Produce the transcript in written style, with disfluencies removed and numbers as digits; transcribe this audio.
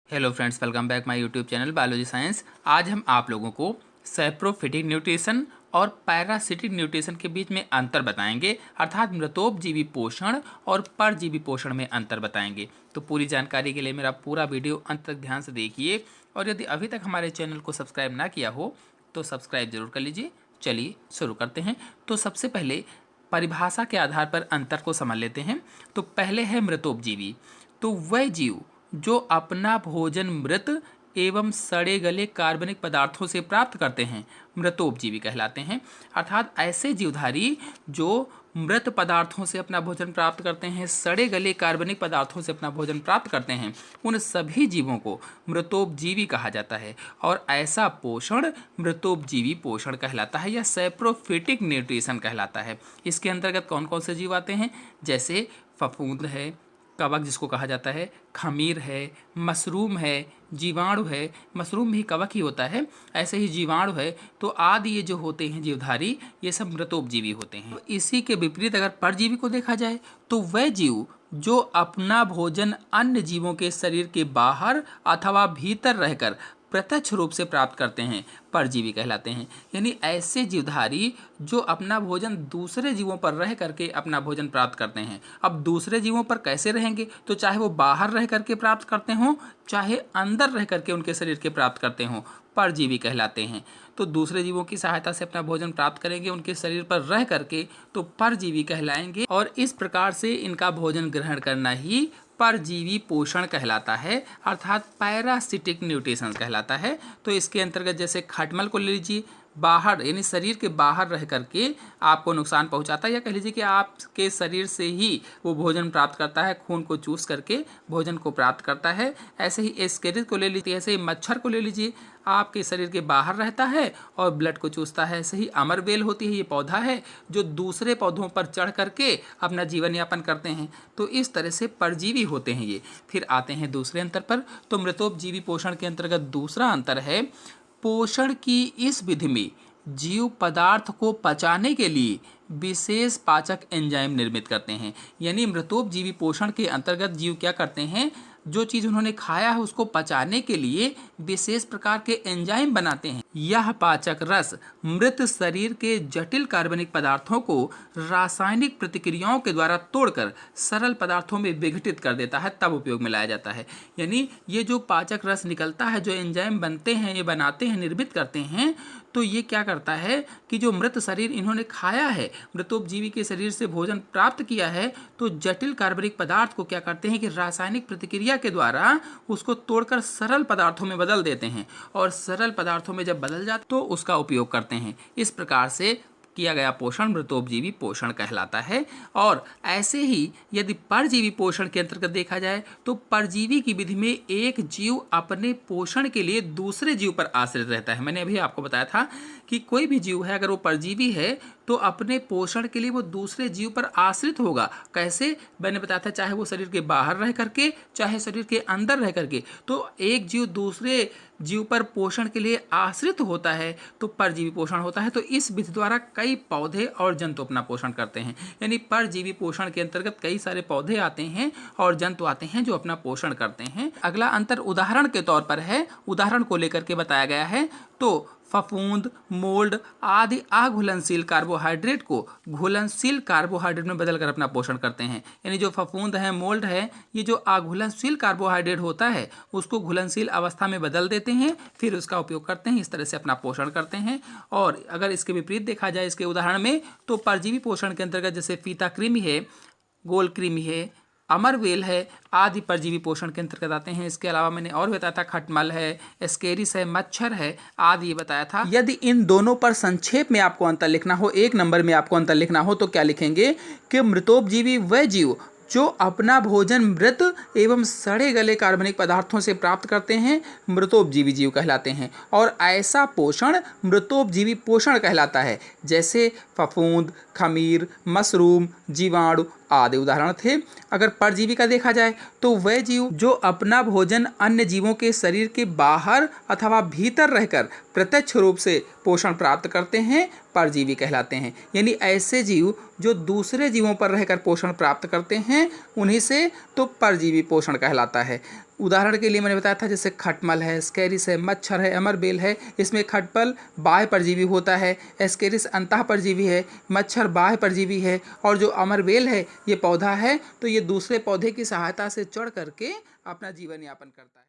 Hello friends, welcome back my YouTube channel biology science. आज हम आप लोगों को सैप्रोफिटिक न्यूट्रिशन और पैरासिटिक न्यूट्रिशन के बीच में अंतर बताएंगे, अर्थात मृतोपजीवी पोषण और परजीवी पोषण में अंतर बताएंगे। तो पूरी जानकारी के लिए मेरा पूरा वीडियो अंत तक ध्यान से देखिए, और यदि अभी तक हमारे चैनल को सब्सक्राइब ना किया हो तो सब्सक्राइब जरूर कर लीजिए। चलिए शुरू करते हैं। तो सबसे पहले परिभाषा के आधार पर अंतर को समझ लेते हैं। तो पहले है मृतोपजीवी। तो वह जीव जो अपना भोजन मृत एवं सड़े गले कार्बनिक पदार्थों से प्राप्त करते हैं मृतोपजीवी कहलाते हैं। अर्थात ऐसे जीवधारी जो मृत पदार्थों से अपना भोजन प्राप्त करते हैं, सड़े गले कार्बनिक पदार्थों से अपना भोजन प्राप्त करते हैं, उन सभी जीवों को मृतोपजीवी कहा जाता है। और ऐसा पोषण मृतोपजीवी पोषण कहलाता है या सैप्रोफिटिक न्यूट्रिशन कहलाता है। इसके अंतर्गत कौन कौन से जीव आते हैं? जैसे फफूंद है, कवक जिसको कहा जाता है, खमीर है, मशरूम है, जीवाणु है। मशरूम भी कवक ही होता है, ऐसे ही जीवाणु है। तो आदि ये जो होते हैं जीवधारी, ये सब मृतोपजीवी होते हैं। इसी के विपरीत अगर परजीवी को देखा जाए तो वह जीव जो अपना भोजन अन्य जीवों के शरीर के बाहर अथवा भीतर रहकर प्रत्यक्ष रूप से प्राप्त करते हैं परजीवी कहलाते हैं। यानी ऐसे जीवधारी जो अपना भोजन दूसरे जीवों पर रह करके अपना भोजन प्राप्त करते हैं। अब दूसरे जीवों पर कैसे रहेंगे? तो चाहे वो बाहर रह करके प्राप्त करते हों, चाहे अंदर रह करके उनके शरीर के प्राप्त करते हों, परजीवी कहलाते हैं। तो दूसरे जीवों की सहायता से अपना भोजन प्राप्त करेंगे उनके शरीर पर रह करके, तो परजीवी कहलाएंगे। और इस प्रकार से इनका भोजन ग्रहण करना ही परजीवी पोषण कहलाता है, अर्थात पैरासिटिक न्यूट्रिशन कहलाता है। तो इसके अंतर्गत जैसे खटमल को ले लीजिए, बाहर यानी शरीर के बाहर रह करके आपको नुकसान पहुंचाता है, या कह लीजिए कि आपके शरीर से ही वो भोजन प्राप्त करता है, खून को चूस करके भोजन को प्राप्त करता है। ऐसे ही एस्केरिस को ले लीजिए, ऐसे ही मच्छर को ले लीजिए, आपके शरीर के बाहर रहता है और ब्लड को चूसता है। ऐसे ही अमरबेल होती है, ये पौधा है जो दूसरे पौधों पर चढ़ करके अपना जीवन यापन करते हैं। तो इस तरह से परजीवी होते हैं ये। फिर आते हैं दूसरे अंतर पर। तो मृतोपजीवी पोषण के अंतर्गत दूसरा अंतर है, पोषण की इस विधि में जीव पदार्थ को पचाने के लिए विशेष पाचक एंजाइम निर्मित करते हैं। यानी मृतोपजीवी पोषण के अंतर्गत जीव क्या करते हैं, जो चीज़ उन्होंने खाया है उसको पचाने के लिए विशेष प्रकार के एंजाइम बनाते हैं। यह पाचक रस मृत शरीर के जटिल कार्बनिक पदार्थों को रासायनिक प्रतिक्रियाओं के द्वारा तोड़कर सरल पदार्थों में विघटित कर देता है, तब उपयोग में लाया जाता है। यानी ये जो पाचक रस निकलता है, जो एंजाइम बनते हैं, ये बनाते हैं, निर्मित करते हैं, तो ये क्या करता है कि जो मृत शरीर इन्होंने खाया है, मृतोपजीवी के शरीर से भोजन प्राप्त किया है, तो जटिल कार्बनिक पदार्थ को क्या करते हैं कि रासायनिक प्रतिक्रिया के द्वारा उसको तोड़कर सरल पदार्थों में बदल देते हैं, और सरल पदार्थों में जब बदल जाते तो उसका उपयोग करते हैं। इस प्रकार से किया गया पोषण मृतोपजीवी पोषण कहलाता है। और ऐसे ही यदि परजीवी पोषण के अंतर्गत देखा जाए तो परजीवी की विधि में एक जीव अपने पोषण के लिए दूसरे जीव पर आश्रित रहता है। मैंने अभी आपको बताया था कि कोई भी जीव है, अगर वो परजीवी है तो अपने पोषण के लिए वो दूसरे जीव पर आश्रित होगा। कैसे? मैंने बताया था, चाहे वो शरीर के बाहर रह करके, चाहे शरीर के अंदर रह करके। तो एक जीव दूसरे जीव पर पोषण के लिए आश्रित होता है तो परजीवी पोषण होता है। तो इस विधि द्वारा कई पौधे और जंतु अपना पोषण करते हैं। यानी परजीवी पोषण के अंतर्गत कई सारे पौधे आते हैं और जंतु आते हैं जो अपना पोषण करते हैं। अगला अंतर उदाहरण के तौर पर है, उदाहरण को लेकर के बताया गया है। तो फफूंद, मोल्ड आदि अघुलनशील कार्बोहाइड्रेट को घुलनशील कार्बोहाइड्रेट में बदलकर अपना पोषण करते हैं। यानी जो फफूंद है, मोल्ड है, ये जो अघुलनशील कार्बोहाइड्रेट होता है उसको घुलनशील अवस्था में बदल देते हैं, फिर उसका उपयोग करते हैं, इस तरह से अपना पोषण करते हैं। और अगर इसके विपरीत देखा जाए इसके उदाहरण में, तो परजीवी पोषण के अंतर्गत जैसे फीता कृमि है, गोल कृमि है, अमरवेल है, आदि परजीवी पोषण के अंतर्गत आते हैं। इसके अलावा मैंने और बताया था, खटमल है, एस्केरिस है, मच्छर है, आदि ये बताया था। यदि इन दोनों पर संक्षेप में आपको अंतर लिखना हो, एक नंबर में आपको अंतर लिखना हो, तो क्या लिखेंगे कि मृतोपजीवी वह जीव जो अपना भोजन मृत एवं सड़े गले कार्बनिक पदार्थों से प्राप्त करते हैं मृतोपजीवी जीव कहलाते हैं। और ऐसा पोषण मृतोपजीवी पोषण कहलाता है। जैसे फफूंद, खमीर, मशरूम, जीवाणु आदि उदाहरण थे। अगर परजीवी का देखा जाए तो वह जीव जो अपना भोजन अन्य जीवों के शरीर के बाहर अथवा भीतर रहकर प्रत्यक्ष रूप से पोषण प्राप्त करते हैं परजीवी कहलाते हैं। यानी ऐसे जीव जो दूसरे जीवों पर रहकर पोषण प्राप्त करते हैं उन्हीं से तो परजीवी पोषण कहलाता है। उदाहरण के लिए मैंने बताया था जैसे खटमल है, एस्केरिस है, मच्छर है, अमरबेल है। इसमें खटमल बाह्य परजीवी होता है, एस्केरिस अंतः परजीवी है, मच्छर बाह्य परजीवी है और जो अमरबेल है ये पौधा है, तो ये दूसरे पौधे की सहायता से चढ़ करके अपना जीवन यापन करता है।